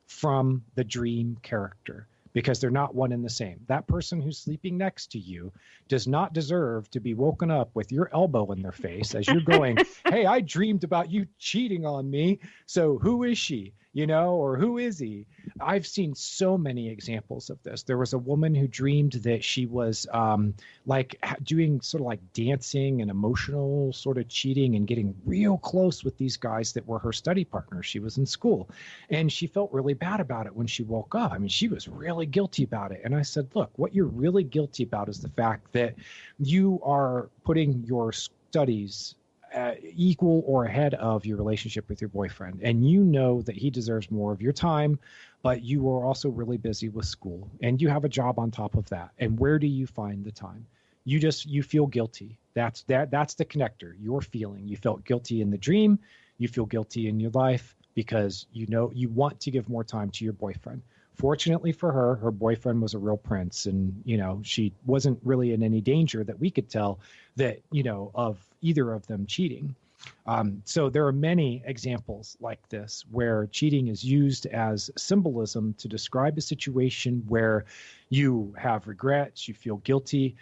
Speaker 5: from the dream character, because they're not one and the same. That person who's sleeping next to you does not deserve to be woken up with your elbow in their face as you're going, hey, I dreamed about you cheating on me. So who is she? Or who is he? I've seen so many examples of this. There was a woman who dreamed that she was doing sort of like dancing and emotional sort of cheating and getting real close with these guys that were her study partners. She was in school and she felt really bad about it when she woke up. I mean, she was really guilty about it. And I said, look, what you're really guilty about is the fact that you are putting your studies equal or ahead of your relationship with your boyfriend. And you know that he deserves more of your time, but you are also really busy with school and you have a job on top of that. And where do you find the time? You feel guilty. That's the connector. You're feeling, you felt guilty in the dream. You feel guilty in your life because you want to give more time to your boyfriend. Fortunately for her, her boyfriend was a real prince and, she wasn't really in any danger that we could tell that, of either of them cheating. So there are many examples like this where cheating is used as symbolism to describe a situation where you have regrets, you feel guilty,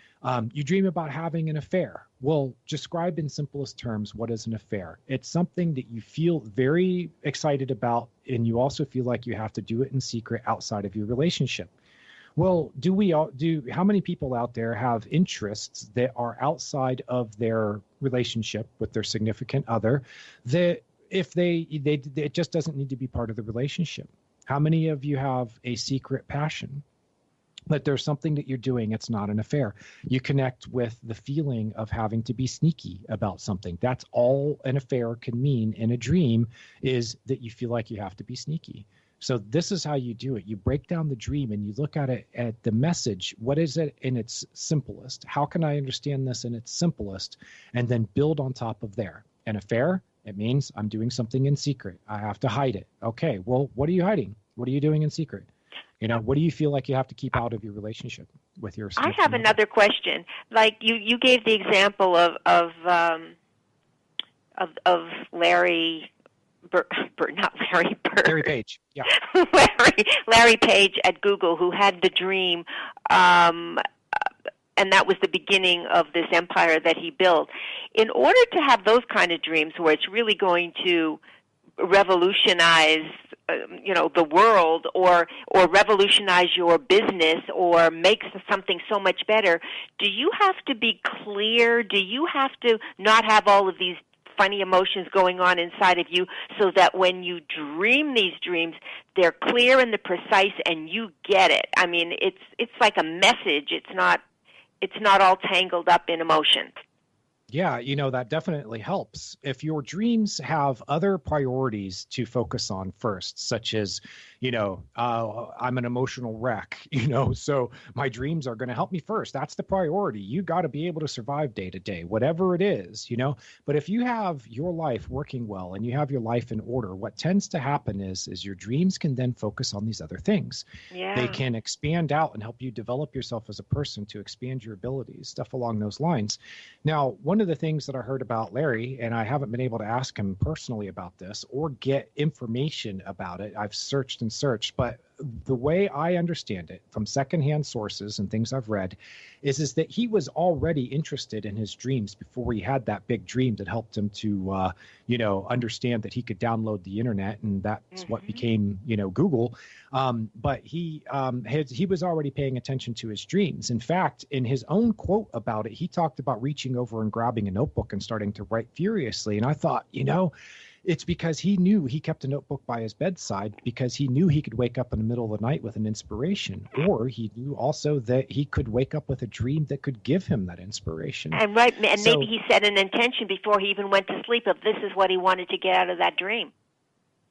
Speaker 5: you dream about having an affair. Well, describe in simplest terms, what is an affair? It's something that you feel very excited about, and you also feel like you have to do it in secret outside of your relationship. Well, how many people out there have interests that are outside of their relationship with their significant other that if it just doesn't need to be part of the relationship? How many of you have a secret passion? That there's something that you're doing, it's not an affair. You connect with the feeling of having to be sneaky about something. That's all an affair can mean in a dream, is that you feel like you have to be sneaky. So this is how you do it. You break down the dream and you look at it at the message. What is it in its simplest? How can I understand this in its simplest? And then build on top of there. An affair, it means I'm doing something in secret. I have to hide it. Okay, well, what are you hiding? What are you doing in secret? What do you feel like you have to keep out of your relationship with your?
Speaker 4: I have another question. Like you gave the example of Larry. Not Larry Bird.
Speaker 5: Larry Page. Yeah.
Speaker 4: Larry Page at Google, who had the dream, and that was the beginning of this empire that he built. In order to have those kind of dreams where it's really going to revolutionize the world, or revolutionize your business, or make something so much better, do you have to be clear? Do you have to not have all of these funny emotions going on inside of you, so that when you dream these dreams, they're clear and they're precise and you get it? I mean, it's like a message. It's not all tangled up in emotion.
Speaker 5: Yeah, that definitely helps. If your dreams have other priorities to focus on first, such as, I'm an emotional wreck, so my dreams are going to help me first. That's the priority. You got to be able to survive day to day, whatever it is, But if you have your life working well and you have your life in order, what tends to happen is your dreams can then focus on these other things.
Speaker 4: Yeah.
Speaker 5: They can expand out and help you develop yourself as a person, to expand your abilities, stuff along those lines. Now, one of the things that I heard about Larry, and I haven't been able to ask him personally about this or get information about it. I've searched and searched, but the way I understand it from secondhand sources and things I've read is that he was already interested in his dreams before he had that big dream that helped him to, understand that he could download the internet, and that's what became, Google. But he was already paying attention to his dreams. In fact, in his own quote about it, he talked about reaching over and grabbing a notebook and starting to write furiously. And I thought, it's because he knew he kept a notebook by his bedside because he knew he could wake up in the middle of the night with an inspiration, or he knew also that he could wake up with a dream that could give him that inspiration.
Speaker 4: And maybe he set an intention before he even went to sleep of this is what he wanted to get out of that dream.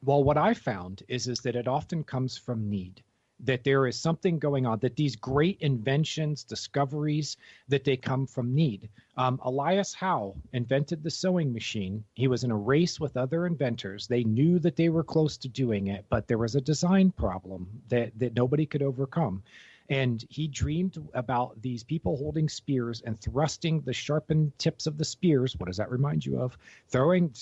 Speaker 5: Well, what I found is that it often comes from need. That there is something going on, that these great inventions, discoveries, that they come from need. Elias Howe invented the sewing machine. He was in a race with other inventors. They knew that they were close to doing it, but there was a design problem that nobody could overcome. And he dreamed about these people holding spears and thrusting the sharpened tips of the spears. What does that remind you of? Thrusting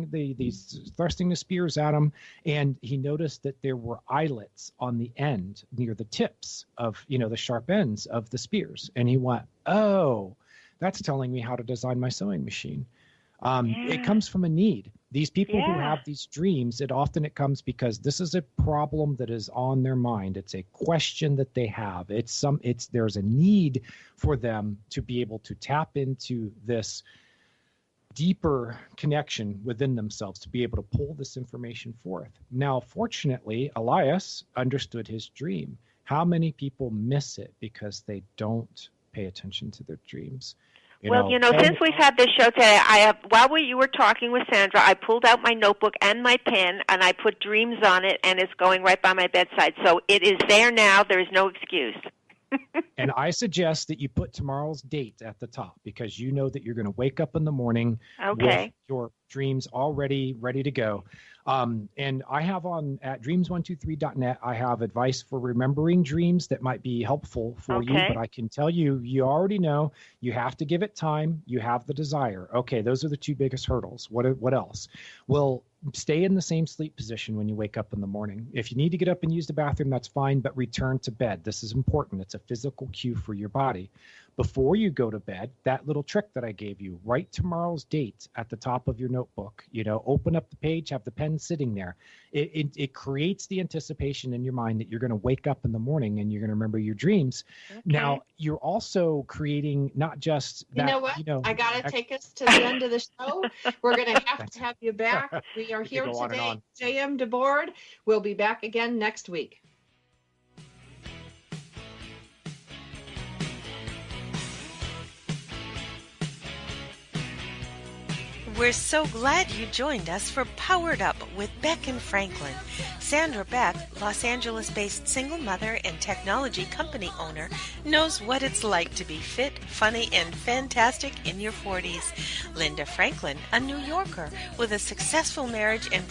Speaker 5: the spears at him. And he noticed that there were eyelets on the end near the tips of, the sharp ends of the spears. And he went, oh, that's telling me how to design my sewing machine. It comes from a need. These people who have these dreams, it comes because this is a problem that is on their mind. It's a question that they have. There's a need for them to be able to tap into this deeper connection within themselves, to be able to pull this information forth. Now, fortunately, Elias understood his dream. How many people miss it because they don't pay attention to their dreams?
Speaker 4: Since we've had this show today, while you were talking with Sandra, I pulled out my notebook and my pen, and I put dreams on it, and it's going right by my bedside. So it is there now. There is no excuse.
Speaker 5: And I suggest that you put tomorrow's date at the top, because you know that you're going to wake up in the morning with your dreams already ready to go. And I have at dreams123.net, I have advice for remembering dreams that might be helpful for you. But I can tell you, you already know you have to give it time. You have the desire. Okay, those are the two biggest hurdles. What else? Well, stay in the same sleep position when you wake up in the morning. If you need to get up and use the bathroom, that's fine, but return to bed. This is important. It's a physical cue for your body. Before you go to bed, that little trick that I gave you, write tomorrow's date at the top of your notebook. Open up the page, have the pen sitting there. It creates the anticipation in your mind that you're going to wake up in the morning and you're going to remember your dreams. Okay. Now, you're also creating not just that.
Speaker 3: You know what? I got to take us to the end of the show. We're going to have you back. We are here today. JM Debord. We'll be back again next week.
Speaker 2: We're so glad you joined us for Powered Up with Beck and Franklin. Sandra Beck, Los Angeles-based single mother and technology company owner, knows what it's like to be fit, funny, and fantastic in your 40s. Linda Franklin, a New Yorker with a successful marriage and